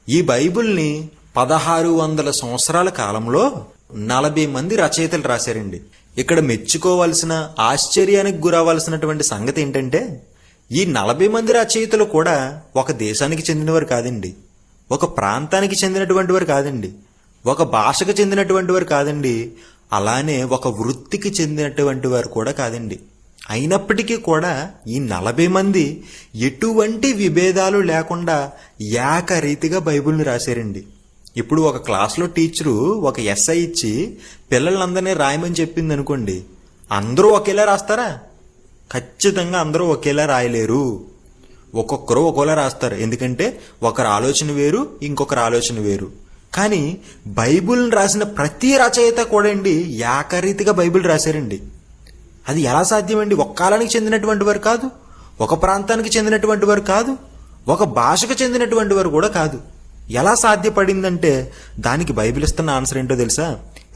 ఈ బైబిల్ని 1600 సంవత్సరాల కాలంలో 40 మంది రచయితలు రాశారండి. ఇక్కడ మెచ్చుకోవాల్సిన, ఆశ్చర్యానికి గురవలసినటువంటి సంగతి ఏంటంటే, ఈ 40 మంది రచయితలు కూడా ఒక దేశానికి చెందినవారు కాదండి, ఒక ప్రాంతానికి చెందినటువంటి వారు కాదండి, ఒక భాషకు చెందినటువంటి వారు కాదండి, అలానే ఒక వృత్తికి చెందినటువంటి వారు కూడా కాదండి. అయినప్పటికీ కూడా ఈ 40 మంది ఎటువంటి విభేదాలు లేకుండా ఏకరీతిగా బైబిల్ని రాశారండి. ఇప్పుడు ఒక క్లాస్లో టీచరు ఒక ఎస్ఐ ఇచ్చి పిల్లలందరినీ రాయమని చెప్పింది అనుకోండి, అందరూ ఒకేలా రాస్తారా? ఖచ్చితంగా అందరూ ఒకేలా రాయలేరు. ఒక్కొక్కరు ఒక్కోలా రాస్తారు. ఎందుకంటే ఒకరి ఆలోచన వేరు, ఇంకొకరి ఆలోచన వేరు. కానీ బైబిల్ని రాసిన ప్రతి రచయిత కూడా అండి ఏకరీతిగా బైబిల్ రాశారండి. అది ఎలా సాధ్యమండి? ఒక కాలానికి చెందినటువంటి వారు కాదు, ఒక ప్రాంతానికి చెందినటువంటి వారు కాదు, ఒక భాషకు చెందినటువంటి వారు కూడా కాదు. ఎలా సాధ్యపడిందంటే దానికి బైబిల్ ఇస్తున్న ఆన్సర్ ఏంటో తెలుసా?